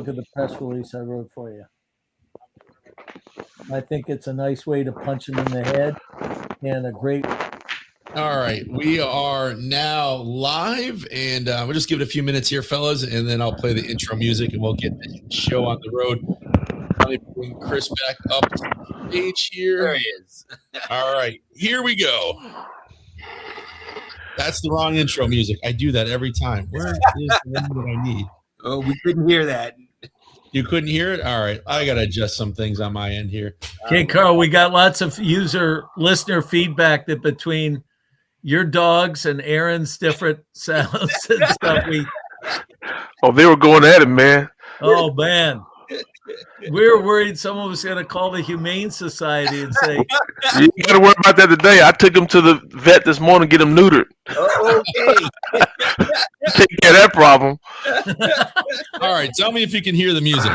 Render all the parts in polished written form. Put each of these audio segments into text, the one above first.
look at the press release I wrote for you. I think it's a nice way to punch him in the head and a great. All right, we are now live, and we'll just give it a few minutes here, fellas, and then I'll play the intro music, and we'll get the show on the road. Let me bring Chris back up to the stage here. There he is. All right, here we go. That's the wrong intro music. I do that every time. Where is the one that I need? Oh, we couldn't hear that. You couldn't hear it? All right, I got to adjust some things on my end here. Okay, Carl, we got lots of listener feedback that between your dogs and Aaron's different sounds and stuff. Oh, they were going at it, man. Oh, man. We were worried someone was going to call the Humane Society and say, You got to worry about that today. I took him to the vet this morning to get him neutered. Oh, okay. Take care of that problem. All right, tell me if you can hear the music.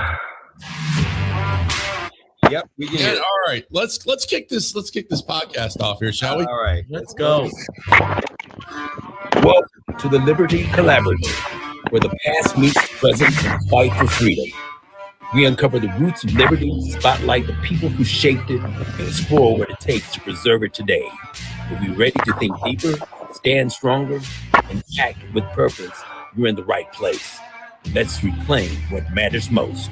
Yep, we can hear And, it. all right, let's kick this podcast off here, shall we? All right. let's go. Welcome to the Liberty Collaborative, where the past meets the present and fight for freedom. We uncover the roots of liberty, spotlight the people who shaped it, and explore what it takes to preserve it today. If you're ready to think deeper, stand stronger, and act with purpose, you're in the right place. Let's reclaim what matters most.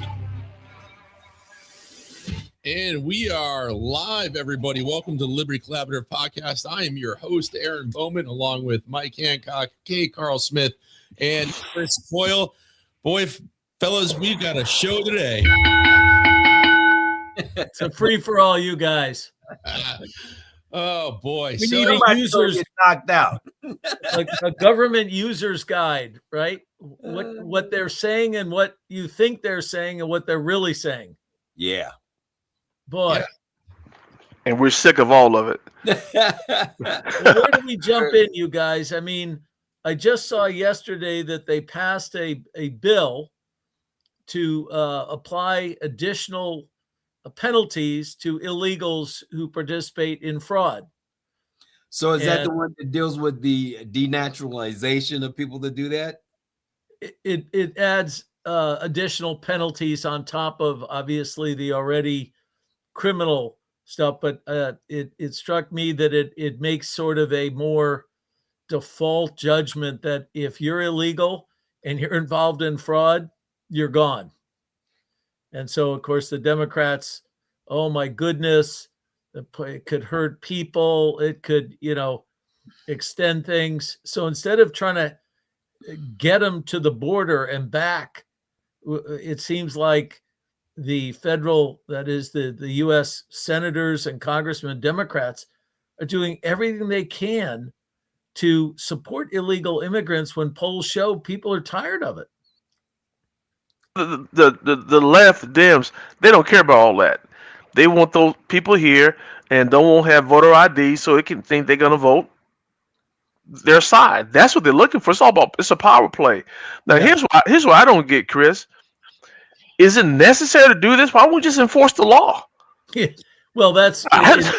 And we are live, everybody. Welcome to the Liberty Collaborative Podcast. I am your host, Aaron Bowman, along with Mike Hancock, K. Carl Smith, and Chris Boyle. Boy, fellas, we've got a show today. It's a free for all, you guys. Oh, boy. We So, need Somebody users- get knocked out. Like a government user's guide, right? What they're saying and what you think they're saying and what they're really saying. Yeah. Boy, Yeah. And we're sick of all of it. well, where do we jump in, you guys? I mean, I just saw yesterday that they passed a bill to apply additional penalties to illegals who participate in fraud. So is that And- the one that deals with the denaturalization of people that do that? It adds additional penalties on top of obviously the already criminal stuff, but it struck me that it makes sort of a more default judgment that if you're illegal and you're involved in fraud, you're gone. And so, of course, the Democrats, oh my goodness, it could hurt people. It could, extend things. So instead of trying to get them to the border and back, it seems like the federal, that is the U.S. senators and congressmen, Democrats, are doing everything they can to support illegal immigrants when polls show people are tired of it. The left Dems, they don't care about all that. They want those people here and don't have voter ID so they can think they're going to vote their side. That's what they're looking for. It's a power play. Now, Yeah. here's what I don't get, Chris. Is it necessary to do this? Why don't we just enforce the law? Well, that's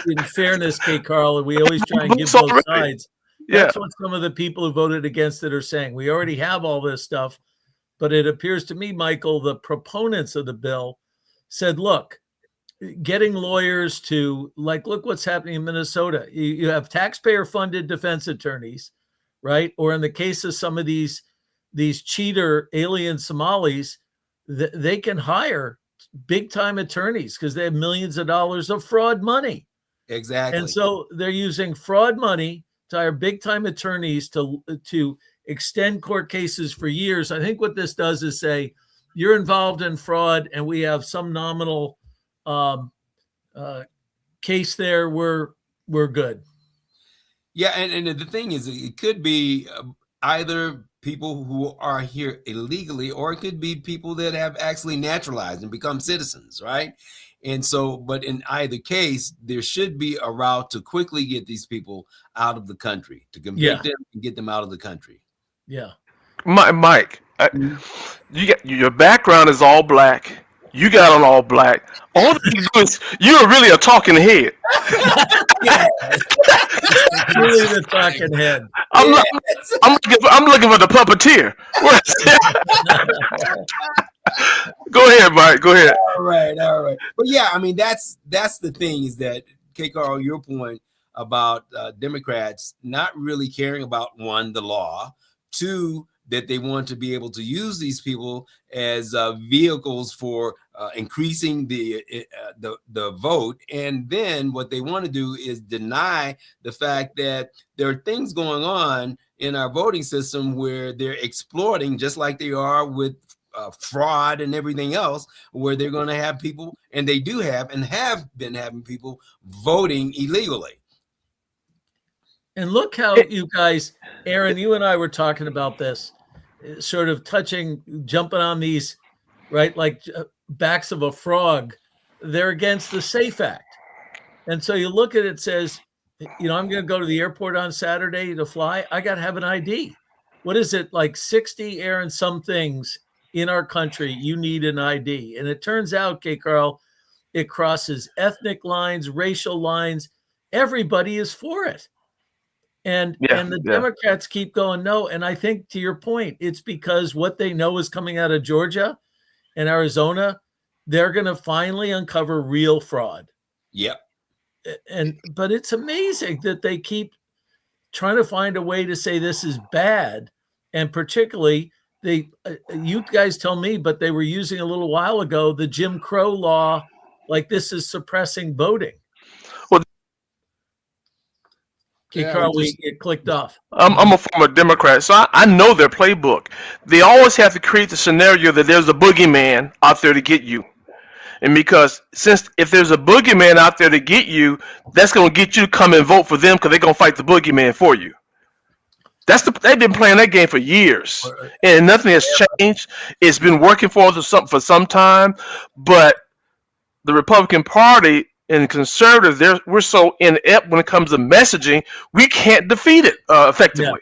in fairness, K. Carl, and we always try and give It's all both right. sides. Yeah. That's what some of the people who voted against it are saying. We already have all this stuff, but it appears to me, Michael, the proponents of the bill said, look, getting lawyers to, like, look what's happening in Minnesota. You have taxpayer-funded defense attorneys, right? Or in the case of some of these cheater alien Somalis, they can hire big-time attorneys because they have millions of dollars of fraud money. Exactly. And so they're using fraud money to hire big-time attorneys to extend court cases for years. I think what this does is say, you're involved in fraud and we have some nominal case there, we're good. Yeah, and the thing is, it could be either people who are here illegally, or it could be people that have actually naturalized and become citizens, right? And so, but in either case, there should be a route to quickly get these people out of the country, to convict them and get them out of the country. Yeah. Mike, your background is all black. You got on all black. All you do is you're really a talking head. Really the talking head. I'm looking for the puppeteer. Go ahead, Mike. Go ahead. All right. But yeah, I mean, that's the thing is that, K. Carl, your point about Democrats not really caring about, one, the law, two, that they want to be able to use these people as vehicles for increasing the vote, and then what they want to do is deny the fact that there are things going on in our voting system where they're exploiting, just like they are with fraud and everything else, where they're going to have people, and they do have and have been having people voting illegally. And look how you guys, Aaron, you and I were talking about this, sort of jumping on these, right, like backs of a frog. They're against the SAFE Act. And so you look at it, says, I'm going to go to the airport on Saturday to fly. I got to have an ID. What is it, like 60, Aaron, some things in our country, you need an ID. And it turns out, K. Carl, it crosses ethnic lines, racial lines. Everybody is for it. And the Democrats keep going, no. And I think, to your point, it's because what they know is coming out of Georgia and Arizona, they're going to finally uncover real fraud. Yep. But it's amazing that they keep trying to find a way to say this is bad. And particularly, you guys tell me, but they were using a little while ago the Jim Crow law, like this is suppressing voting. Okay, Carl, we get clicked off. I'm a former Democrat, so I know their playbook. They always have to create the scenario that there's a boogeyman out there to get you. And because if there's a boogeyman out there to get you, that's going to get you to come and vote for them because they're going to fight the boogeyman for you. They've been playing that game for years, and nothing has changed. It's been working for some time, but the Republican Party and conservatives, we're so inept when it comes to messaging, we can't defeat it effectively.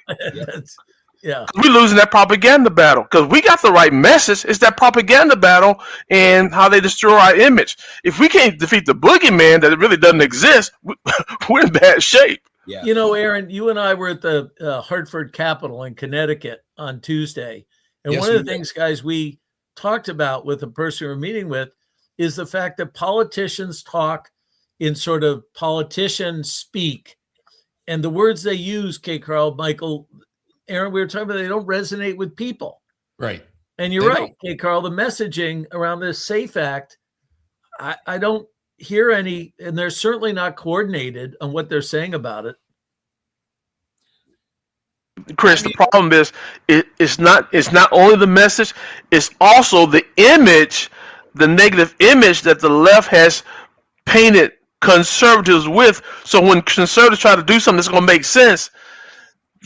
Yeah. We're losing that propaganda battle because we got the right message. It's that propaganda battle and how they destroy our image. If we can't defeat the boogeyman that really doesn't exist, we're in bad shape. Yeah. Aaron, you and I were at the Hartford Capitol in Connecticut on Tuesday. And one of the things, guys, we talked about with the person we're meeting with is the fact that politicians talk in sort of politician speak. And the words they use, K. Carl, Michael, Aaron, we were talking about they don't resonate with people. Right. And you're right, K. Carl, the messaging around this SAFE Act, I don't hear any, and they're certainly not coordinated on what they're saying about it. Chris, the problem is it's not only the message, it's also the image, the negative image that the left has painted conservatives with. So when conservatives try to do something that's going to make sense,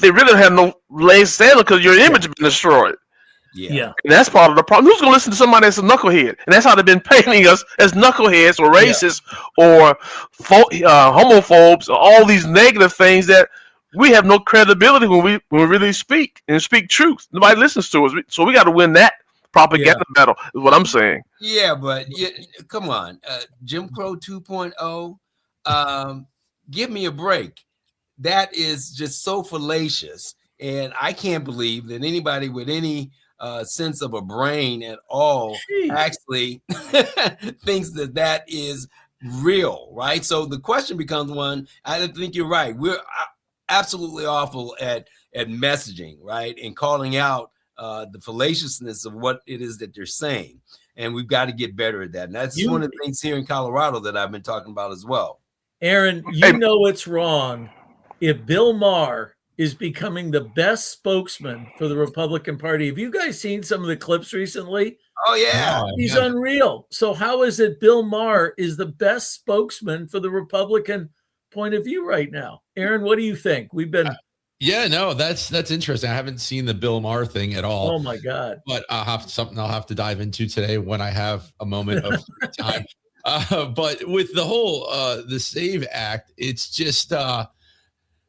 they really have no legs standing because your image has been destroyed. Yeah. And that's part of the problem. Who's going to listen to somebody that's a knucklehead? And that's how they've been painting us as knuckleheads or racists or homophobes or all these negative things that we have no credibility when we really speak and speak truth. Nobody listens to us. So we got to win that propaganda battle is what I'm saying. Yeah, but come on. Jim Crow 2.0, give me a break. That is just so fallacious. And I can't believe that anybody with any sense of a brain at all actually thinks that is real, right? So the question becomes one, I think you're right. We're absolutely awful at messaging, right? And calling out the fallaciousness of what it is that they're saying. And we've got to get better at that. And that's one of the things here in Colorado that I've been talking about as well. Aaron, you know it's wrong if Bill Maher is becoming the best spokesman for the Republican Party. Have you guys seen some of the clips recently? Oh, yeah. He's unreal. So how is it Bill Maher is the best spokesman for the Republican point of view right now? Aaron, what do you think? We've been... Yeah, no, that's interesting. I haven't seen the Bill Maher thing at all. Oh my God. But I'll have to dive into today when I have a moment of time. But with the whole the SAVE Act, it's just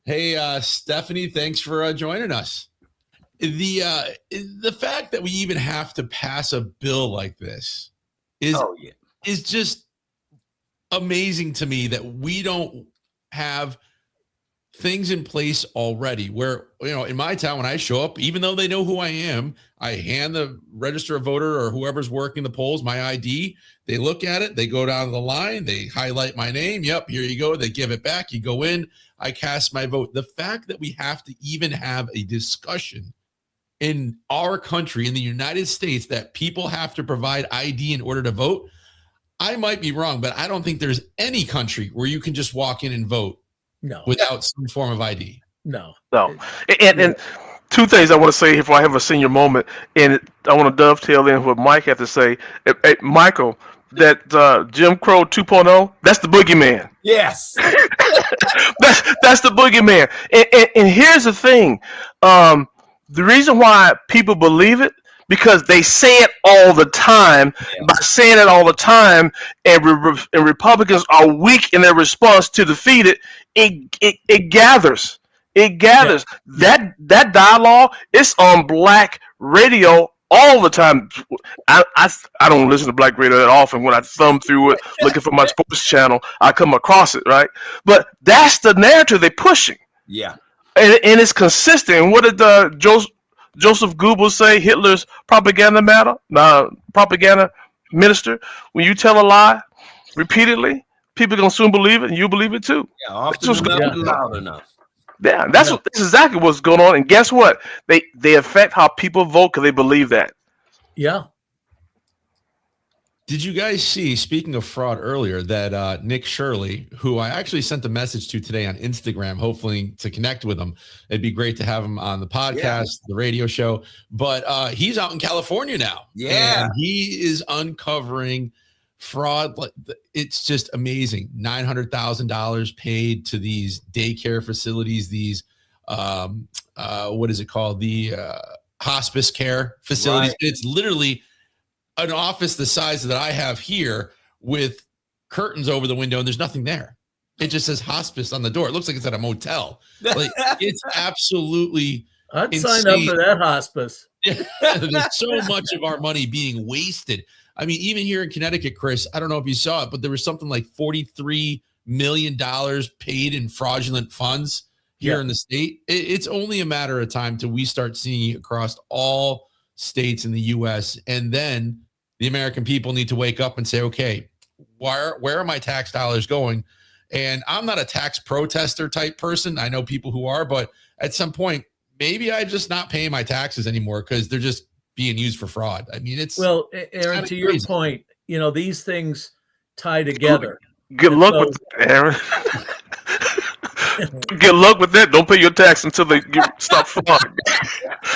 hey, Stephanie, thanks for joining us. The fact that we even have to pass a bill like this is just amazing to me, that we don't have things in place already where, in my town, when I show up, even though they know who I am, I hand the register of voter or whoever's working the polls my ID. They look at it, they go down the line, they highlight my name. Yep, here you go. They give it back. You go in, I cast my vote. The fact that we have to even have a discussion in our country, in the United States, that people have to provide ID in order to vote, I might be wrong, but I don't think there's any country where you can just walk in and vote without some form of ID. No. And two things I want to say before I have a senior moment, and I want to dovetail in what Mike had to say. Hey, Michael, that Jim Crow 2.0, that's the boogeyman. Yes. that's the boogeyman. And here's the thing. The reason why people believe it, because they say it all the time. By saying it all the time, and Republicans are weak in their response to defeat it, it gathers. It gathers. That dialogue, it's on black radio all the time. I don't listen to black radio that often. When I thumb through it, looking for my sports channel, I come across it, right? But that's the narrative they're pushing. Yeah. And it's consistent. And what did Joseph Goebbels say? Hitler's propaganda minister. When you tell a lie repeatedly, people are gonna soon believe it, and you believe it too. Yeah, often enough, loud enough. Yeah, that's exactly what's going on. And guess what? They affect how people vote because they believe that. Yeah. Did you guys see, speaking of fraud earlier, that Nick Shirley, who I actually sent a message to today on Instagram, hopefully to connect with him. It'd be great to have him on the podcast, the radio show. But he's out in California now. Yeah. And he is uncovering fraud. It's just amazing. $900,000 paid to these daycare facilities, these, what is it called? The hospice care facilities. Right. It's literally an office the size that I have here with curtains over the window, and there's nothing there. It just says hospice on the door. It looks like it's at a motel. Like, it's absolutely I'd insane. sign up for that hospice. There's so much of our money being wasted. I mean, even here in Connecticut, Chris, I don't know if you saw it, but there was something like $43 million paid in fraudulent funds here in the state. It's only a matter of time till we start seeing it across all states in the U.S. And then the American people need to wake up and say, okay, where are my tax dollars going? And I'm not a tax protester type person. I know people who are, but at some point, maybe I'm just not paying my taxes anymore because they're just being used for fraud. I mean, well, Aaron, to your point, these things tie together. Good luck with that, Aaron. Good luck with that. Don't pay your tax until they stop fraud.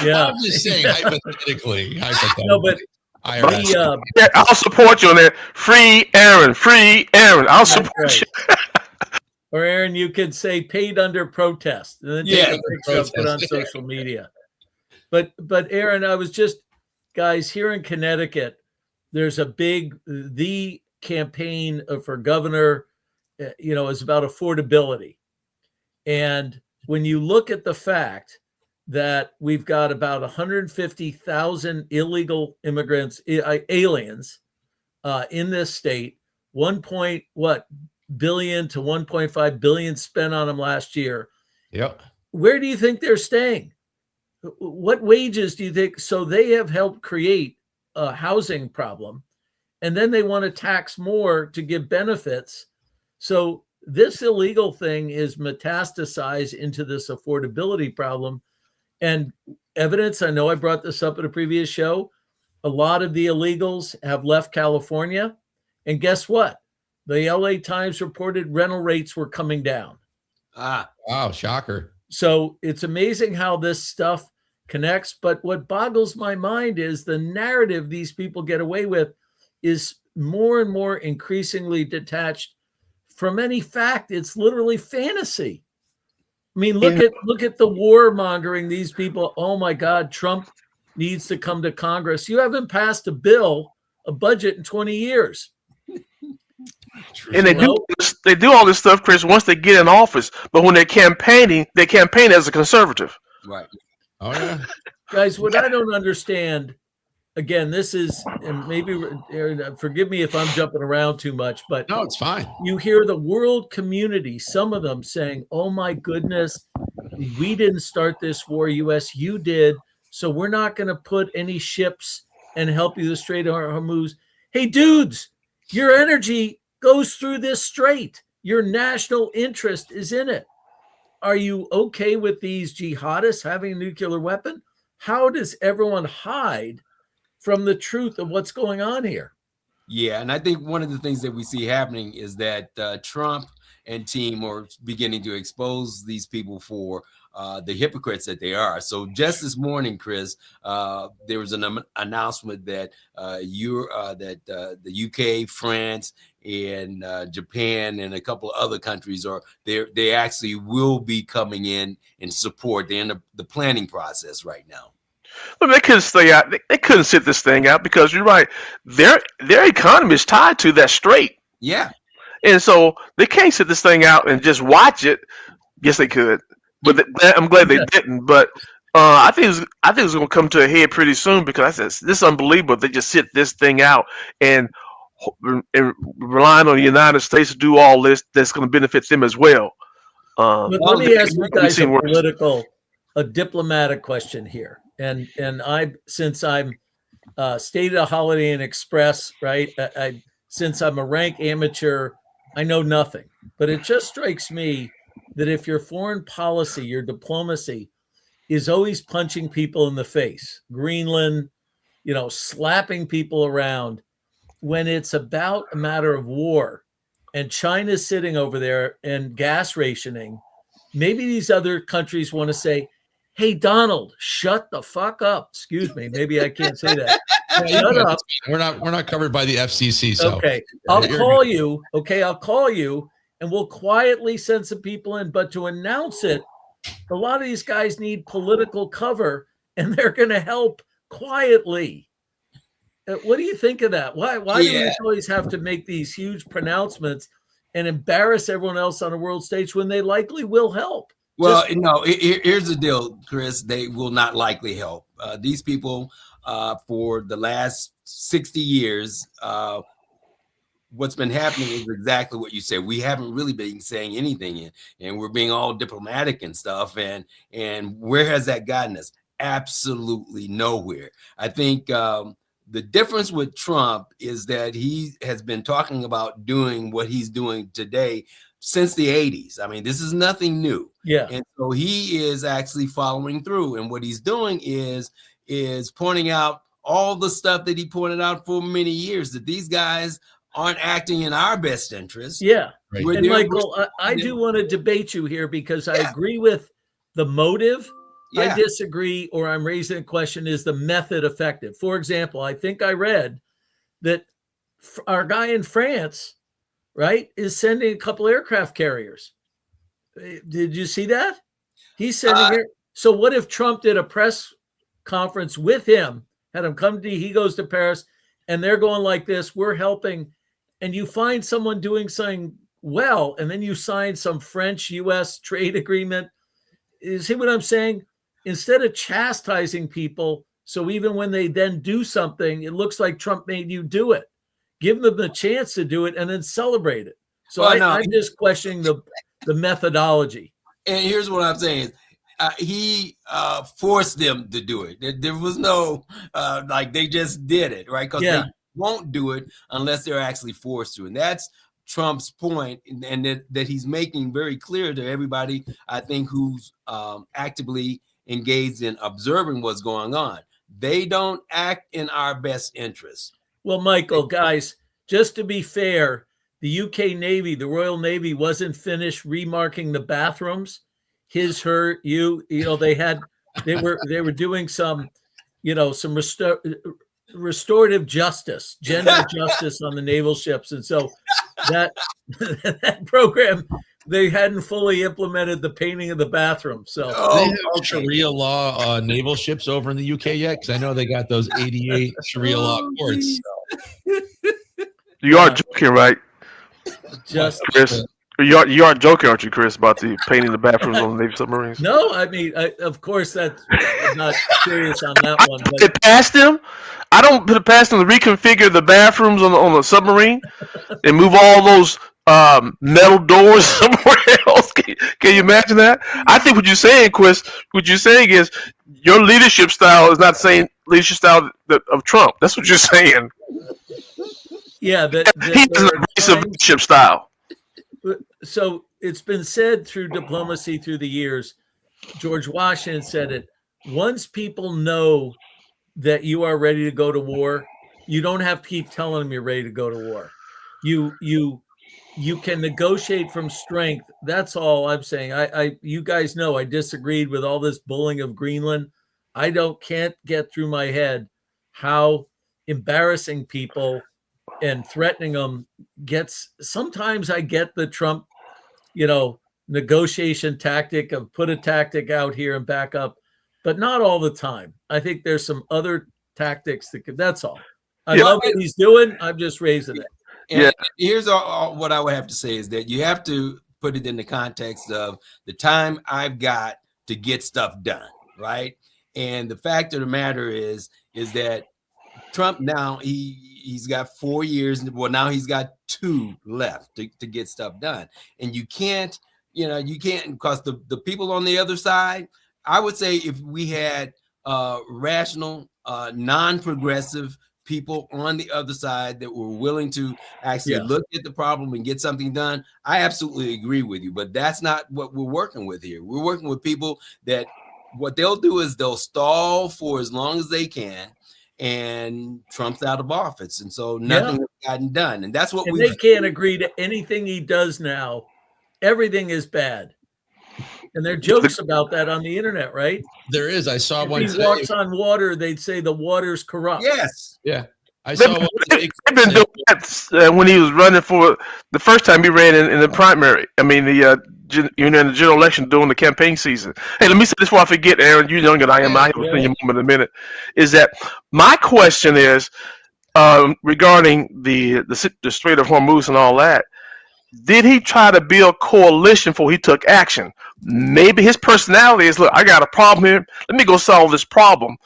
Yeah, I'm just saying hypothetically. No, but I'll support you on that. Free Aaron. I'll support you. Or Aaron, you could say paid under protest, and then take a picture and put on social media. But Aaron, I was just, guys, here in Connecticut, there's the campaign for governor, is about affordability. And when you look at the fact that we've got about 150,000 illegal immigrants, aliens, in this state, billion to 1.5 billion spent on them last year. Yep. Where do you think they're staying? What wages do you think? So they have helped create a housing problem, and then they want to tax more to give benefits. So this illegal thing is metastasized into this affordability problem. And evidence, I know I brought this up at a previous show, a lot of the illegals have left California. And guess what? The LA Times reported rental rates were coming down. Wow, shocker. So it's amazing how this stuff connects. But what boggles my mind is the narrative these people get away with is more and more increasingly detached from any fact. It's literally fantasy. I mean, look at the warmongering these people. Oh my God, Trump needs to come to Congress. You haven't passed a budget in 20 years. And they do all this stuff, Chris, once they get in office. But when they're campaigning, they campaign as a conservative. Right. Oh yeah. Guys, what I don't understand again, this is, and maybe forgive me if I'm jumping around too much, but No, it's fine. you hear the world community, some of them saying, "Oh my goodness, we didn't start this war, U.S. You did, so we're not going to put any ships and help you the Strait of Hormuz." Hey, dudes, your energy goes through this strait. Your national interest is in it. Are you okay with these jihadists having a nuclear weapon? How does everyone hide from the truth of what's going on here? Yeah, and I think one of the things that we see happening is that Trump and team are beginning to expose these people for the hypocrites that they are. So just this morning, Chris, there was an announcement that the UK, France, and Japan, and a couple of other countries they actually will be coming in and support. They're in the planning process right now. Well, they couldn't stay out. They couldn't sit this thing out because you're right. Their economy is tied to that strait. Yeah. And so they can't sit this thing out and just watch it. Yes, they could, but I'm glad they didn't. But I think it's going to come to a head pretty soon because I said this is unbelievable. They just sit this thing out and relying on the United States to do all this. That's going to benefit them as well. But let me ask you guys a diplomatic question here. And since I'm stayed at a Holiday Inn Express, right? Since I'm a rank amateur, I know nothing. But it just strikes me that if your foreign policy, your diplomacy, is always punching people in the face, Greenland, slapping people around, when it's about a matter of war, and China's sitting over there and gas rationing, maybe these other countries want to say, "Hey, Donald, shut the fuck up." Excuse me. Maybe I can't say that. Shut up. We're not covered by the FCC. So okay, I'll call you. Okay, I'll call you, and we'll quietly send some people in. But to announce it, a lot of these guys need political cover, and they're going to help quietly. What do you think of that? Why do we always have to make these huge pronouncements and embarrass everyone else on a world stage when they likely will help? Well, here's the deal, Chris. They will not likely help. These people, for the last 60 years, what's been happening is exactly what you said. We haven't really been saying anything, and we're being all diplomatic and stuff. And where has that gotten us? Absolutely nowhere. I think the difference with Trump is that he has been talking about doing what he's doing today since the 80s. I mean, this is nothing new. Yeah. And so he is actually following through. And what he's doing is pointing out all the stuff that he pointed out for many years, that these guys aren't acting in our best interest. Yeah. Right. And Michael, I do want to debate you here because I agree with the motive. I disagree, or I'm raising a question, is the method effective? For example, I think I read that our guy in France, right, is sending a couple aircraft carriers. Did you see that? He's sending it. So what if Trump did a press conference with him, had him come he goes to Paris, and they're going like this, we're helping, and you find someone doing something well, and then you sign some French-U.S. trade agreement. You see what I'm saying? Instead of chastising people, so even when they then do something, it looks like Trump made you do it. Give them the chance to do it and then celebrate it. So I'm just questioning the methodology. And here's what I'm saying. He forced them to do it. There was no, they just did it, right? Because they won't do it unless they're actually forced to. And that's Trump's point, and that he's making very clear to everybody, I think, who's actively engaged in observing what's going on. They don't act in our best interest. Well, Michael, guys, just to be fair, the UK Navy, the Royal Navy, wasn't finished remarking the bathrooms. His, her, you. They were doing some, some restorative justice, gender justice on the naval ships, and so that program, they hadn't fully implemented the painting of the bathroom. So they have Sharia law naval ships over in the UK yet? Because I know they got those 88 Sharia law courts. You are joking, right? Just Chris, You are joking, aren't you, Chris, about the painting the bathrooms on the Navy submarines? No, I mean, of course, I'm not serious on that one. Put it past them. I don't put it past them to reconfigure the bathrooms on the submarine and move all those metal doors somewhere else. Can you imagine that? I think what you're saying, Chris, what you're saying is your leadership style is not the same leadership style of Trump. That's what you're saying. Yeah, He's an abrasive leadership style. So it's been said through diplomacy through the years. George Washington said it. Once people know that you are ready to go to war, you don't have to keep telling them you're ready to go to war. You can negotiate from strength. That's all I'm saying. You guys know I disagreed with all this bullying of Greenland. I can't get through my head how embarrassing people and threatening them gets. Sometimes I get the Trump, negotiation tactic of put a tactic out here and back up, but not all the time. I think there's some other tactics that's all. I love what he's doing. I'm just raising it. And here's what I would have to say is that you have to put it in the context of the time I've got to get stuff done, right? And the fact of the matter is that Trump now he's got 4 years. Well, now he's got 2 left to get stuff done, and you can't because the people on the other side. I would say if we had rational, non-progressive people on the other side that were willing to actually look at the problem and get something done, I absolutely agree with you. But that's not what we're working with here. We're working with people that what they'll do is they'll stall for as long as they can, and Trump's out of office, and so nothing has gotten done. And that's what they can't agree to anything he does now. Everything is bad. And there are jokes about that on the internet, right? There is. I saw one. If he walks on water, they'd say the water's corrupt. Yes. Yeah. I saw one. They've been doing that when he was running for the first time he ran in the primary. I mean, in the general election during the campaign season. Hey, let me say this before I forget, Aaron. You're younger than I am. I will send you a moment in a minute. Is that my question is regarding the Strait of Hormuz and all that? Did he try to build coalition before he took action? Maybe his personality is, look, I got a problem here. Let me go solve this problem.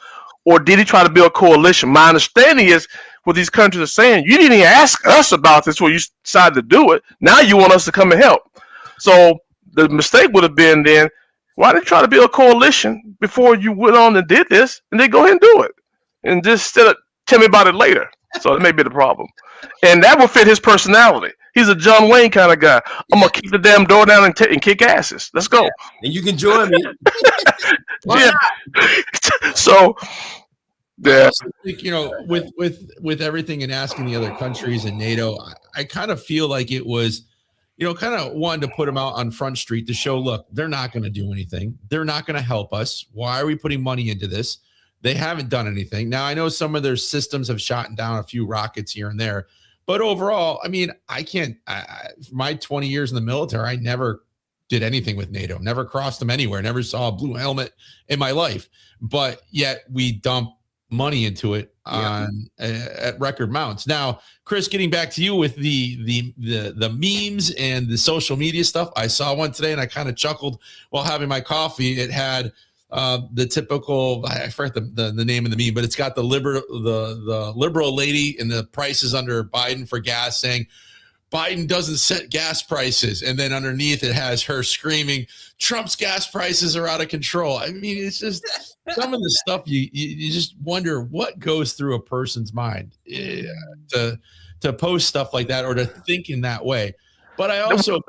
Or did he try to build coalition? My understanding is what these countries are saying, you didn't even ask us about this when you decided to do it. Now you want us to come and help. So the mistake would have been then, why didn't you try to build a coalition before you went on and did this? And then go ahead and do it. And just tell me about it later. So that may be the problem. And that will fit his personality. He's a John Wayne kind of guy. I'm going to kick the damn door down and kick asses. Let's go. And you can join me. So, I think, with everything and asking the other countries and NATO, I kind of feel like it was, kind of wanted to put them out on Front Street to show, look, they're not going to do anything. They're not going to help us. Why are we putting money into this? They haven't done anything. Now, I know some of their systems have shot down a few rockets here and there. But overall, I mean, my 20 years in the military, I never did anything with NATO, never crossed them anywhere, never saw a blue helmet in my life. But yet we dump money into it at record amounts. Now, Chris, getting back to you with the memes and the social media stuff, I saw one today and I kind of chuckled while having my coffee. It had the typical, I forget the name of the meme, but it's got the liberal lady and the prices under Biden for gas saying Biden doesn't set gas prices. And then underneath it has her screaming, Trump's gas prices are out of control. I mean, it's just some of the stuff you just wonder what goes through a person's mind to post stuff like that or to think in that way. But I also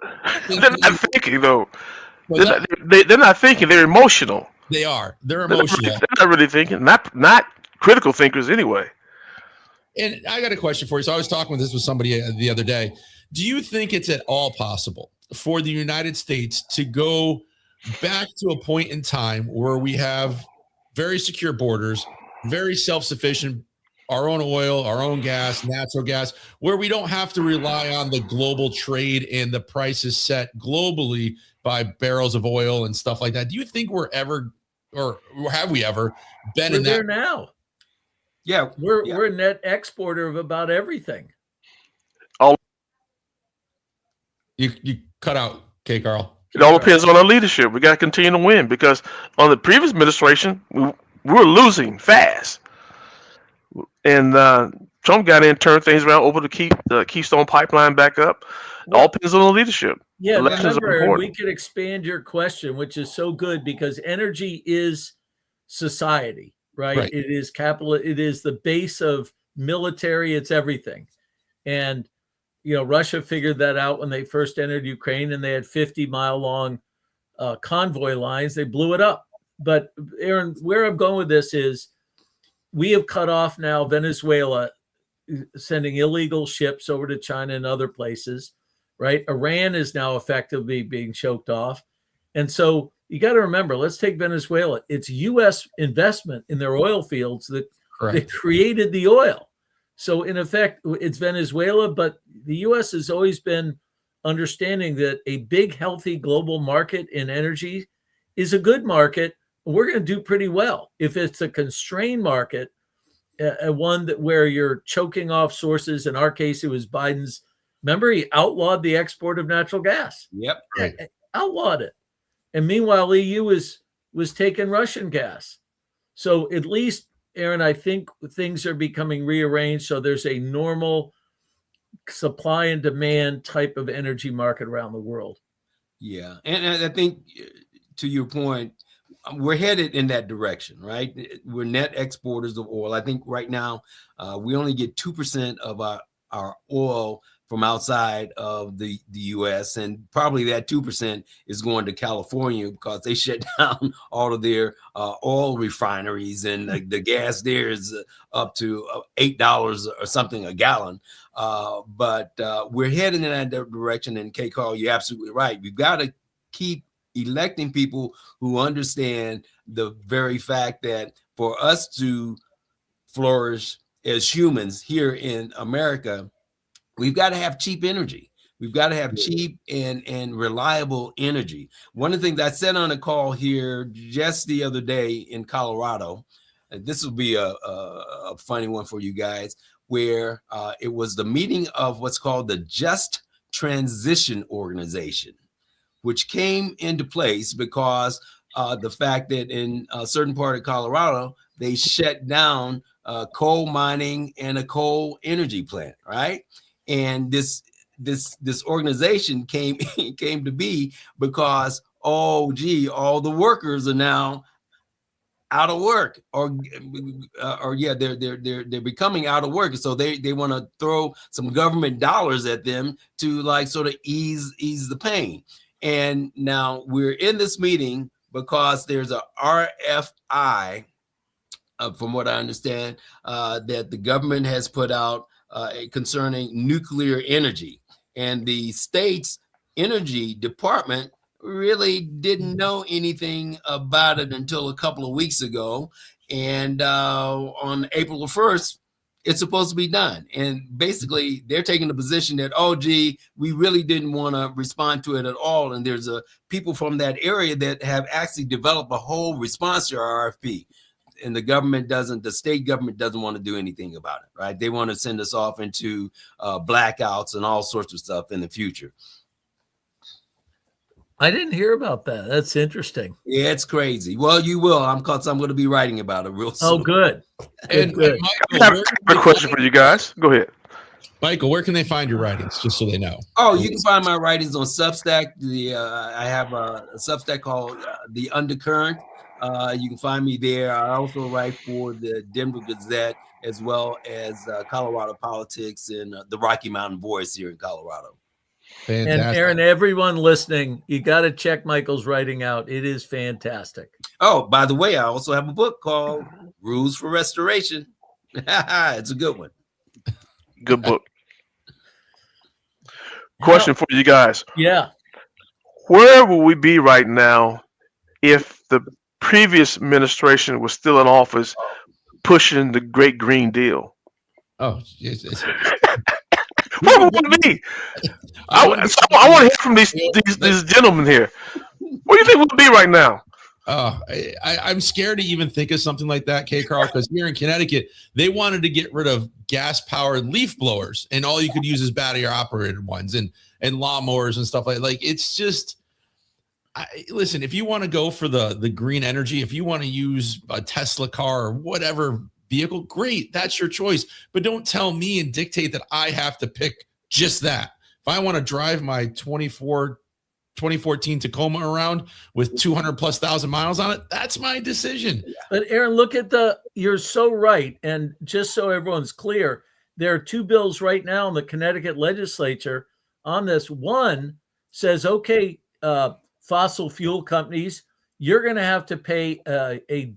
they're not thinking though. They're not thinking. They're emotional. They are. They're emotional. They're not really thinking. Not critical thinkers anyway. And I got a question for you. So I was talking with somebody the other day. Do you think it's at all possible for the United States to go back to a point in time where we have very secure borders, very self-sufficient, our own oil, our own gas, natural gas, where we don't have to rely on the global trade and the prices set globally by barrels of oil and stuff like that? Do you think we're ever, or have we ever been in that? We're there now. Yeah, we're a net exporter of about everything. You cut out, K. Carl. It all depends on our leadership. We got to continue to win because on the previous administration, we were losing fast. And Trump got in, turned things around, opened the Keystone Pipeline back up. It all depends on the leadership. Yeah, Elections are remember, important. we could expand your question, which is so good because energy is society, right? It is capital. It is the base of military. It's everything. And, Russia figured that out when they first entered Ukraine and they had 50-mile long convoy lines. They blew it up. But Aaron, where I'm going with this is we have cut off now Venezuela sending illegal ships over to China and other places, right? Iran is now effectively being choked off. And so you got to remember, let's take Venezuela. It's U.S. investment in their oil fields that created the oil. So in effect, it's Venezuela, but the U.S. has always been understanding that a big, healthy global market in energy is a good market. We're going to do pretty well. If it's a constrained market, one where you're choking off sources, in our case, it was Biden's. Remember, he outlawed the export of natural gas. Yep. Outlawed it. And meanwhile, EU was taking Russian gas. So at least, Aaron, I think things are becoming rearranged. So there's a normal supply and demand type of energy market around the world. Yeah. And I think to your point, we're headed in that direction, right? We're net exporters of oil. I think right now we only get 2% of our oil from outside of the U.S. and probably that 2% is going to California because they shut down all of their oil refineries and the gas there is up to $8 or something a gallon. But we're heading in that direction. And K. Carl, you're absolutely right. We've got to keep electing people who understand the very fact that for us to flourish as humans here in America, we've got to have cheap energy. We've got to have cheap and reliable energy. One of the things I said on a call here just the other day in Colorado, this will be a funny one for you guys, where it was the meeting of what's called the Just Transition Organization, which came into place because the fact that in a certain part of Colorado, they shut down coal mining and a coal energy plant, right? And this organization came to be because, all the workers are now out of work, or they're becoming out of work, so they want to throw some government dollars at them to like sort of ease the pain. And now we're in this meeting because there's a RFI, from what I understand, that the government has put out concerning nuclear energy. And the state's energy department really didn't know anything about it until a couple of weeks ago. And on April the 1st, it's supposed to be done. And basically, they're taking the position that, we really didn't want to respond to it at all. And there's people from that area that have actually developed a whole response to our RFP. And the state government doesn't want to do anything about it, right? They want to send us off into blackouts and all sorts of stuff in the future. I didn't hear about that. That's interesting. Yeah, it's crazy. Well, you will. I'm going to be writing about it real soon. Oh, good. And good. I have a question for you guys. Go ahead. Michael, where can they find your writings, just so they know? Oh, you can find my writings on Substack. I have a Substack called The Undercurrent. You can find me there. I also write for the Denver Gazette as well as Colorado Politics and the Rocky Mountain Voice here in Colorado. Fantastic. And Aaron, everyone listening, you got to check Michael's writing out. It is fantastic. Oh, by the way, I also have a book called Rules for Restoration. It's a good one. Good book. Question for you guys. Yeah. Where will we be right now if the previous administration was still in office pushing the Great Green Deal? Oh, yes. Where would we be? I want to hear from these gentlemen here. Where do you think we'll be right now? I'm scared to even think of something like that, K. Carl, because here in Connecticut, they wanted to get rid of gas-powered leaf blowers, and all you could use is battery-operated ones and lawnmowers and stuff like it's just. Listen, if you want to go for the green energy, if you want to use a Tesla car or whatever vehicle, great, that's your choice. But don't tell me and dictate that I have to pick just that. If I want to drive my 2014 Tacoma around with 200,000+ miles on it, that's my decision. But Aaron, look at you're so right. And just so everyone's clear, there are two bills right now in the Connecticut legislature on this. One says, okay, fossil fuel companies, you're going to have to pay a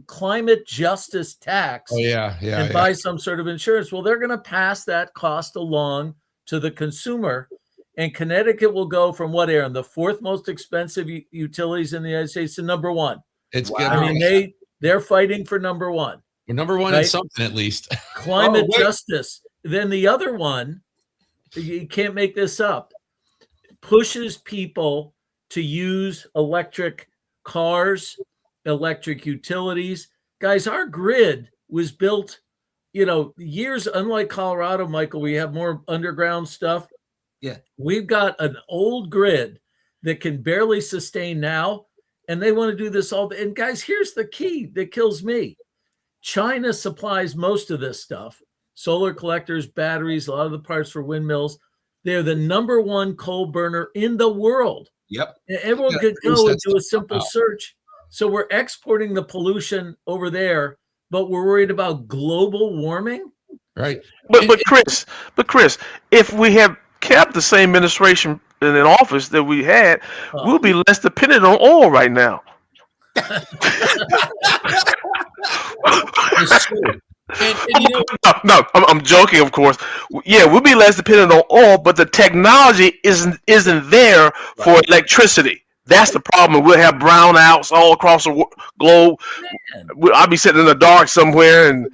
climate justice tax and buy some sort of insurance. Well, they're going to pass that cost along to the consumer. And Connecticut will go from what, Aaron, the fourth most expensive utilities in the United States to number one. It's wow. I mean, they're fighting for number one. We're number one, right? In something at least. Climate justice. Then the other one, you can't make this up, pushes people to use electric cars, electric utilities. Guys, our grid was built, years, unlike Colorado, Michael, we have more underground stuff. Yeah. We've got an old grid that can barely sustain now, and they want to do this all. And guys, here's the key that kills me. China supplies most of this stuff. Solar collectors, batteries, a lot of the parts for windmills. They're the number one coal burner in the world. Yep. Everyone could go and do a simple search. So we're exporting the pollution over there, but we're worried about global warming. Right. But Chris, if we have kept the same administration in an office that we had, we'll be less dependent on oil right now. No, I'm joking, of course. Yeah, we'll be less dependent on oil, but the technology isn't there for electricity. That's the problem. We'll have brownouts all across the globe. I'll be sitting in the dark somewhere, and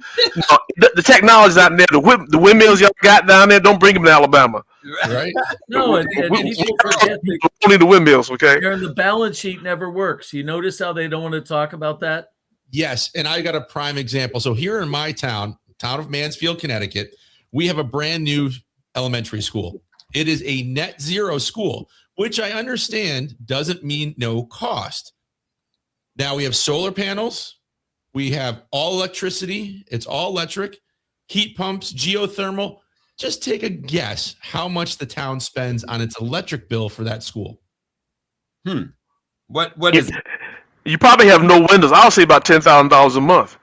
the technology's not there. The windmills y'all got down there, don't bring them to Alabama. Right? No, and people forget only the windmills. Okay. The balance sheet never works. You notice how they don't want to talk about that? Yes, and I got a prime example. So here in my town of Mansfield, Connecticut, we have a brand new elementary school. It is a net zero school, which I understand doesn't mean no cost. Now we have solar panels. We have all electricity. It's all electric, heat pumps, geothermal. Just take a guess how much the town spends on its electric bill for that school. What is it? You probably have no windows. I'll say about $10,000 a month.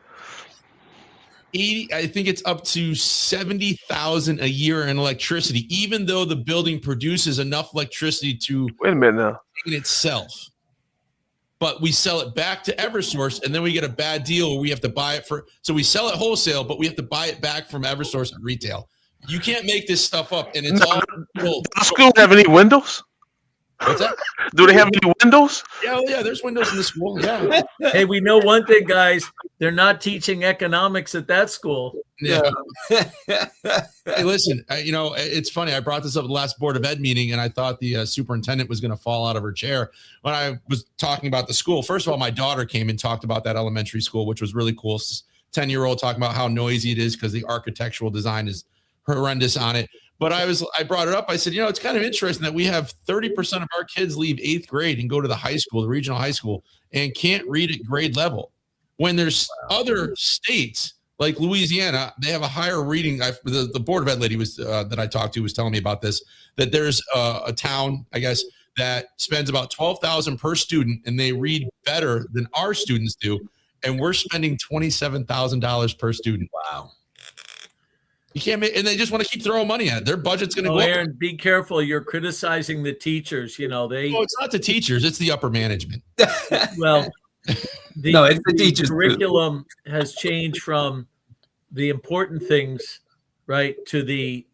I think it's up to $70,000 a year in electricity, even though the building produces enough electricity to wait a minute now in itself. But we sell it back to Eversource, and then we get a bad deal where we have to buy it so we sell it wholesale, but we have to buy it back from Eversource at retail. You can't make this stuff up, and it's all. Does the school have any windows? What's that? Do they have any windows? Yeah, there's windows in the school. Yeah. Hey, we know one thing, guys. They're not teaching economics at that school. Yeah. Hey, listen, it's funny. I brought this up at the last Board of Ed meeting, and I thought the superintendent was going to fall out of her chair when I was talking about the school. First of all, my daughter came and talked about that elementary school, which was really cool. 10-year-old talking about how noisy it is because the architectural design is horrendous on it. But I brought it up. I said, it's kind of interesting that we have 30% of our kids leave 8th grade and go to the high school, the regional high school, and can't read at grade level. When there's other states like Louisiana, they have a higher reading. The Board of Ed lady that I talked to was telling me about this, that there's a town, I guess, that spends about $12,000 per student, and they read better than our students do. And we're spending $27,000 per student. Wow. You can't make, and they just want to keep throwing money at it. Their budget's going to go Aaron, be careful. You're criticizing the teachers. No, it's not the teachers. It's the upper management. Well, it's the teachers. Curriculum has changed from the important things, right, to the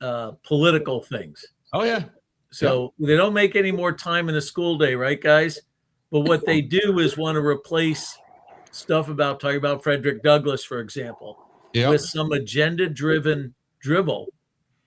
political things. Oh, yeah. So they don't make any more time in the school day, right, guys? But what they do is want to replace stuff talking about Frederick Douglass, for example, with some agenda-driven dribble.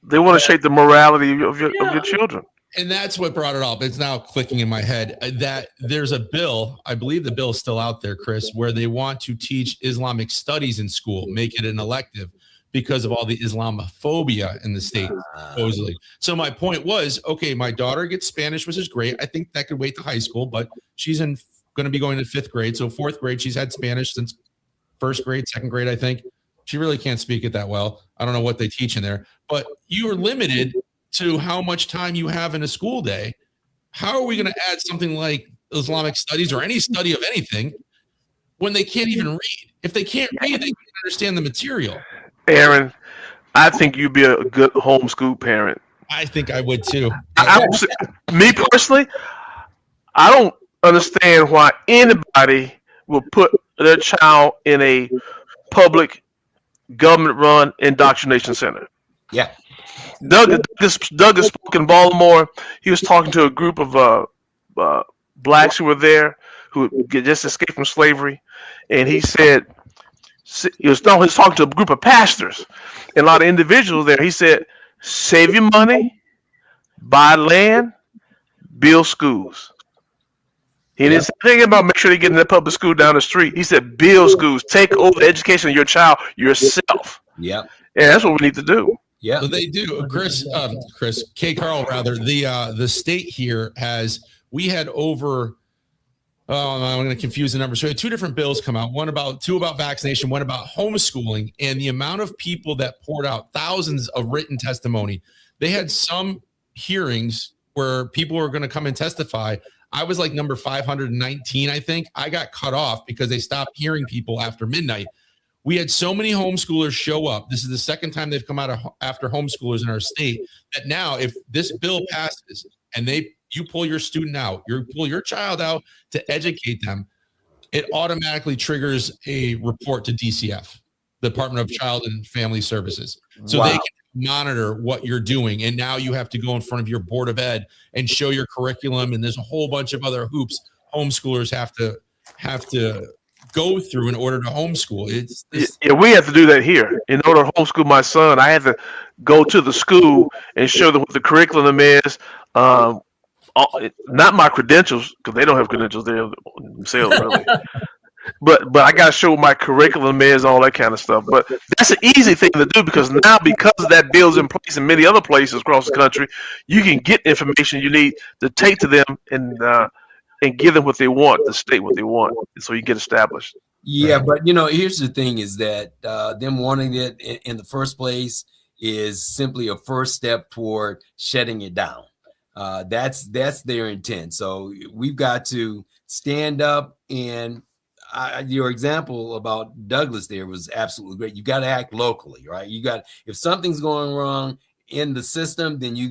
They want to shape the morality of your children. And that's what brought it up. It's now clicking in my head that there's a bill, I believe the bill is still out there, Chris, where they want to teach Islamic studies in school, make it an elective because of all the Islamophobia in the state, supposedly. So my point was, okay, my daughter gets Spanish, which is great. I think that could wait to high school, but she's going to be going to 5th grade. So 4th grade, she's had Spanish since 1st grade, 2nd grade, I think. She really can't speak it that well. I don't know what they teach in there, but you are limited to how much time you have in a school day. How are we going to add something like Islamic studies or any study of anything when they can't even read? If they can't read, they can't understand the material. Aaron, I think you'd be a good homeschool parent. I think I would too. Me personally, I don't understand why anybody will put their child in a public government-run indoctrination center. Yeah. Douglas spoke in Baltimore. He was talking to a group of blacks who were there who just escaped from slavery, and he said he was talking to a group of pastors and a lot of individuals there. He said, "Save your money, buy land, build schools." He didn't say anything about make sure they get in that public school down the street. He said, "Build schools, take over the education of your child yourself." Yeah, and that's what we need to do. Yeah, so they do. Chris, K. Carl, rather, the state here we had over, I'm going to confuse the numbers. So we had 2 different bills come out, two about vaccination, one about homeschooling, and the amount of people that poured out thousands of written testimony. They had some hearings where people were going to come and testify. I was like number 519, I think. I got cut off because they stopped hearing people after midnight. We had so many homeschoolers show up. This is the second time they've come out after homeschoolers in our state, that now if this bill passes and you pull your student out, you pull your child out to educate them, it automatically triggers a report to DCF, Department of Child and Family Services. So they can monitor what you're doing. And now you have to go in front of your Board of Ed and show your curriculum. And there's a whole bunch of other hoops homeschoolers have to go through in order to homeschool. We have to do that here. In order to homeschool my son, I had to go to the school and show them what the curriculum is. Not my credentials, because they don't have credentials there themselves, really. But I got to show what my curriculum is, all that kind of stuff. But that's an easy thing to do, because that bill's in place in many other places across the country, you can get information you need to take to them and give them what they want, the state what they want, so you get established. Yeah, but here's the thing: is that them wanting it in the first place is simply a first step toward shutting it down. That's their intent. So we've got to stand up, and your example about Douglas there was absolutely great. You got to act locally, right? If something's going wrong in the system, then you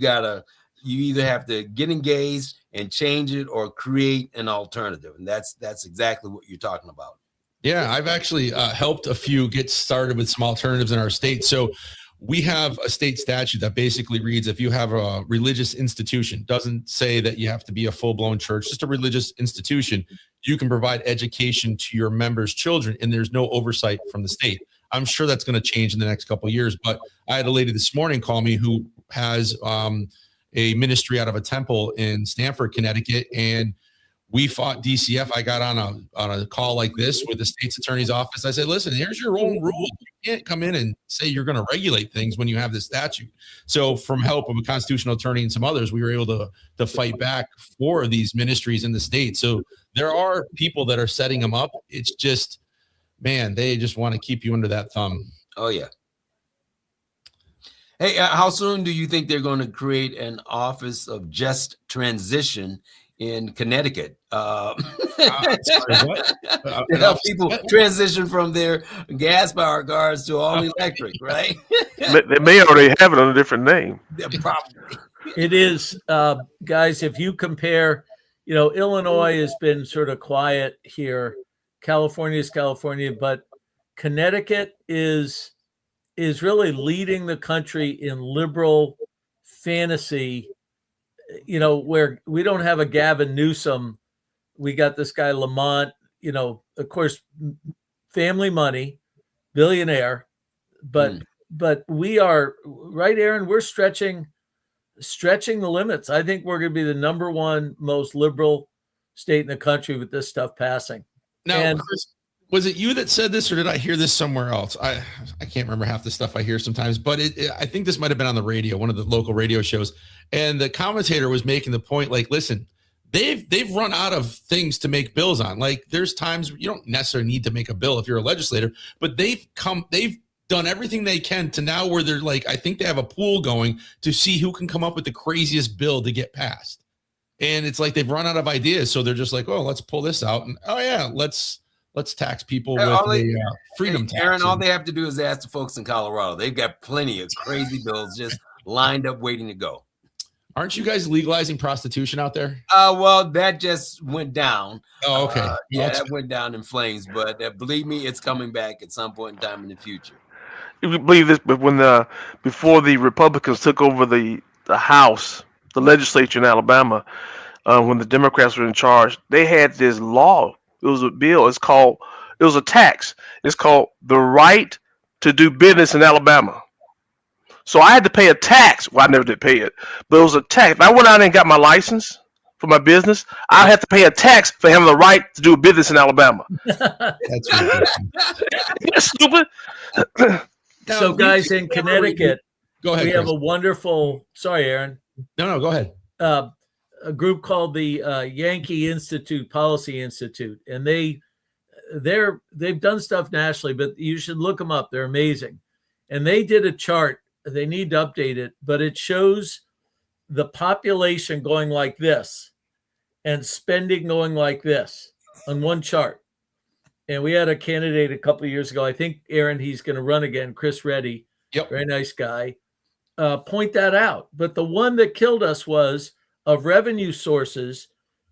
either have to get engaged and change it or create an alternative. And that's exactly what you're talking about. Yeah, I've actually helped a few get started with some alternatives in our state. So we have a state statute that basically reads, if you have a religious institution, doesn't say that you have to be a full-blown church, just a religious institution, you can provide education to your members' children, and there's no oversight from the state. I'm sure that's going to change in the next couple of years, but I had a lady this morning call me who has a ministry out of a temple in Stamford, Connecticut, and we fought DCF. I got on a call like this with the state's attorney's office. I said, listen, here's your own rule. You can't come in and say you're going to regulate things when you have this statute. So from help of a constitutional attorney and some others, we were able to fight back for these ministries in the state. So there are people that are setting them up. It's just, man, they just want to keep you under that thumb. Oh, yeah. Hey, how soon do you think they're going to create an office of just transition in Connecticut? People transition from their gas-powered cars to all electric, right? They may already have it under a different name. Probably. It is, guys, if you compare, Illinois has been sort of quiet here. California is California, but Connecticut is really leading the country in liberal fantasy, where we don't have a Gavin Newsom. We got this guy Lamont, of course, family money, billionaire, but we are right, Aaron, we're stretching stretching the limits. I think we're going to be the number one most liberal state in the country with this stuff passing. Now, And Chris, was it you that said this, or did I hear this somewhere else? I can't remember half the stuff I hear sometimes, but I think this might have been on the radio, one of the local radio shows, and the commentator was making the point, like, listen, they've run out of things to make bills on. Like, there's times you don't necessarily need to make a bill if you're a legislator, but they've done everything they can to now where they're like, I think they have a pool going to see who can come up with the craziest bill to get passed. And it's like they've run out of ideas, so they're just like, oh, let's pull this out, and oh yeah, let's tax people with a freedom tax. Aaron, all they have to do is ask the folks in Colorado. They've got plenty of crazy bills just lined up waiting to go. Aren't you guys legalizing prostitution out there? Well, that just went down. Oh, okay. That went down in flames, but believe me, it's coming back at some point in time in the future. You believe this, but before the Republicans took over the House, the legislature in Alabama, when the Democrats were in charge, they had this law. It was a bill. It was a tax. It's called the right to do business in Alabama. So I had to pay a tax. Well, I never did pay it, but it was a tax. If I went out and got my license for my business, I had to pay a tax for having the right to do business in Alabama. That's ridiculous. That's stupid. so, guys, in Connecticut, go ahead. we Chris. have a wonderful. Sorry, Aaron. No, go ahead. A group called the Yankee Institute Policy Institute, and they've done stuff nationally, but you should look them up. They're amazing. And they did a chart. They need to update it, but it shows the population going like this and spending going like this on one chart. And we had a candidate a couple of years ago. I think, Aaron, he's going to run again. Chris Reddy, Yep. Very nice guy. Point that out. But the one that killed us was of revenue sources.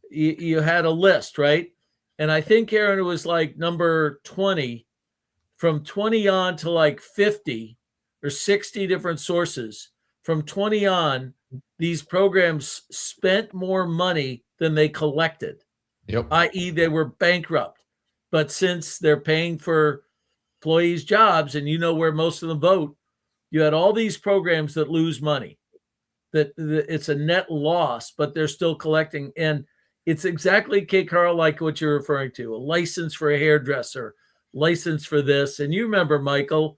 You had a list, right? And I think, Aaron, it was like number 20, from 20 on to like 50 or 60 different sources. From 20 on, these programs spent more money than they collected, Yep. i.e. they were bankrupt. But since they're paying for employees' jobs, and you know where most of them vote, you had all these programs that lose money, that it's a net loss, but they're still collecting. And it's exactly, K. Carl, like what you're referring to, a license for a hairdresser, license for this. And you remember, Michael,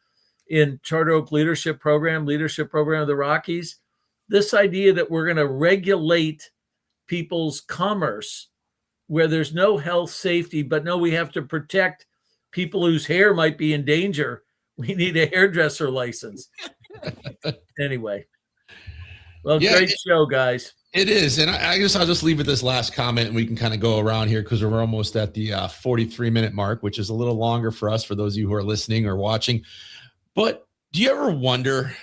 in Charter Oak leadership program of the Rockies, this idea that we're going to regulate people's commerce where there's no health safety, but no, we have to protect people whose hair might be in danger. We need a hairdresser license. Anyway. Well, Yeah, great show, guys. It is. And I guess I'll just leave with this last comment, and we can kind of go around here because we're almost at the 43-minute mark, which is a little longer for us, for those of you who are listening or watching. But do you ever wonder,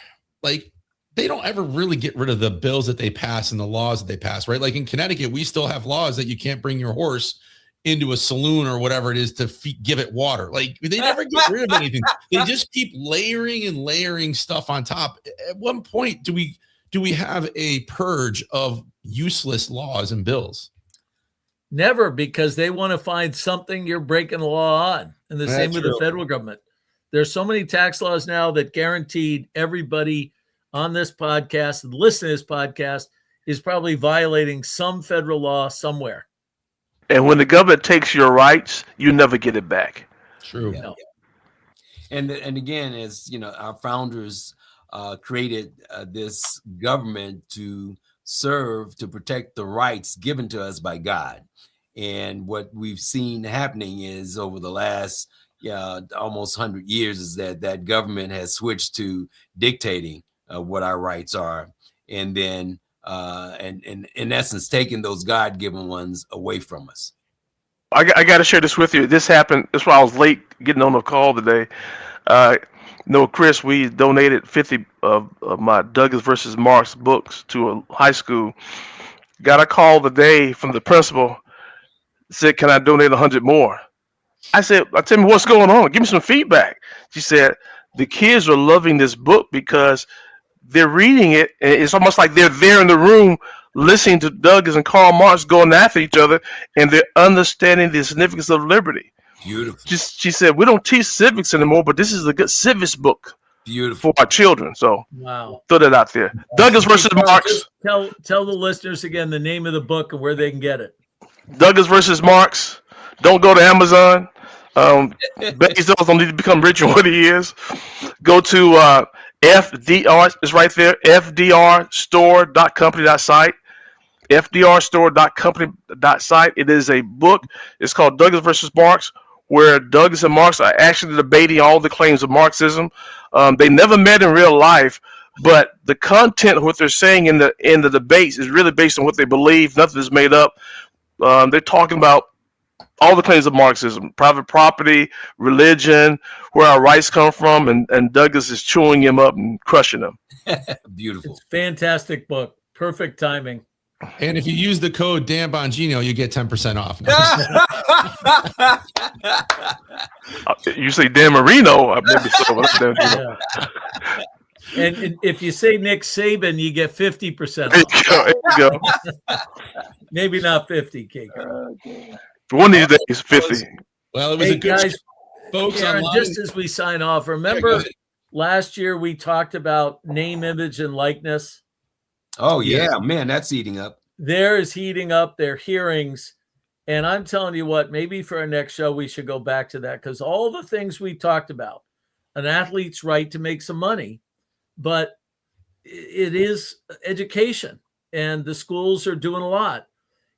like, they don't ever really get rid of the bills that they pass and the laws that they pass, right? Like in Connecticut, we still have laws that you can't bring your horse into a saloon or whatever it is to give it water. Like, they never get rid of anything. They just keep layering and layering stuff on top. At one point, do we have a purge of useless laws and bills? Never, because they want to find something you're breaking the law on. And the same with the federal government. There's so many tax laws now that guaranteed everybody on this podcast and listen to this podcast is probably violating some federal law somewhere. And when the government takes your rights, you never get it back. True. You know. And again, as you know, our founders created this government to serve, to protect the rights given to us by God. And what we've seen happening is over the last almost 100 years is that government has switched to dictating what our rights are, and then and in essence taking those God-given ones away from us. I got to share this with you. This happened. That's why I was late getting on the call today. No, Chris, we donated 50 of my Douglas versus Marx books to a high school. Got a call today from the principal. Said, "Can I donate 100 more?" I said, "Tell me what's going on. Give me some feedback." She said, "The kids are loving this book because they're reading it, and it's almost like they're there in the room listening to Douglas and Karl Marx going after each other, and they're understanding the significance of liberty." Beautiful. She said, "We don't teach civics anymore, but this is a good civics book Beautiful. for our children. So Wow. throw that out there. Douglas versus Marks. Just tell the listeners again the name of the book and where they can get it. Douglas versus Marks. Don't go to Amazon. Bezos don't need to become richer than what he is. Go to FDR. It's right there. FDRstore.company.site. FDRstore.company.site. It is a book. It's called Douglas versus Marx, where Douglas and Marx are actually debating all the claims of Marxism. They never met in real life, but the content of what they're saying in the debates is really based on what they believe. Nothing is made up. They're talking about all the claims of Marxism, private property, religion, where our rights come from, and Douglas is chewing him up and crushing them. Beautiful. It's a fantastic book. Perfect timing. And if you use the code Dan Bongino, you get 10% off. You say Dan Marino, maybe so. But Yeah. And if you say Nick Saban, you get 50% there off. you go. Maybe not 50, Kate. One of these days, 50. Well, it was Hey, a good guys, folks Aaron, online. just as we sign off, Yeah, go remember ahead. last year we talked about name, image, and likeness? Oh, yeah, man, that's eating up. There is heating up their hearings. And I'm telling you what, maybe for our next show, we should go back to that, because all the things we talked about, an athlete's right to make some money, but it is education, and the schools are doing a lot.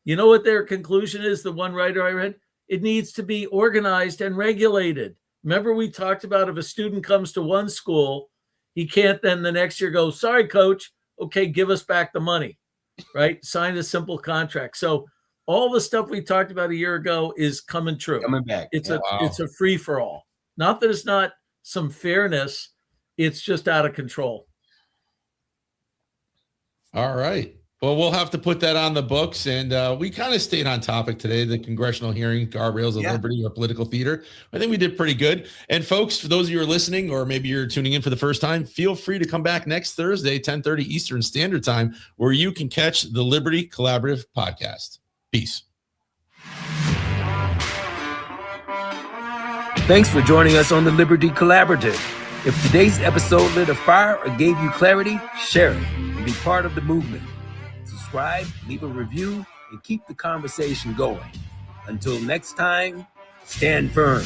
You know what their conclusion is? The one writer I read, it needs to be organized and regulated. Remember, we talked about if a student comes to one school, he can't then the next year go, sorry, coach, okay, give us back the money, right? Sign a simple contract. So all the stuff we talked about a year ago is coming true. Coming back. It's Yeah. it's a free for all. Not that it's not some fairness, it's just out of control. All right. Well, we'll have to put that on the books. And we kind of stayed on topic today, the congressional hearing, Guardrails of Liberty, or political theater. I think we did pretty good. And folks, for those of you who are listening, or maybe you're tuning in for the first time, feel free to come back next Thursday, 10:30 Eastern Standard Time, where you can catch the Liberty Collaborative podcast. Peace. Thanks for joining us on the Liberty Collaborative. If today's episode lit a fire or gave you clarity, share it and be part of the movement. Subscribe, leave a review, and keep the conversation going. Until next time, stand firm.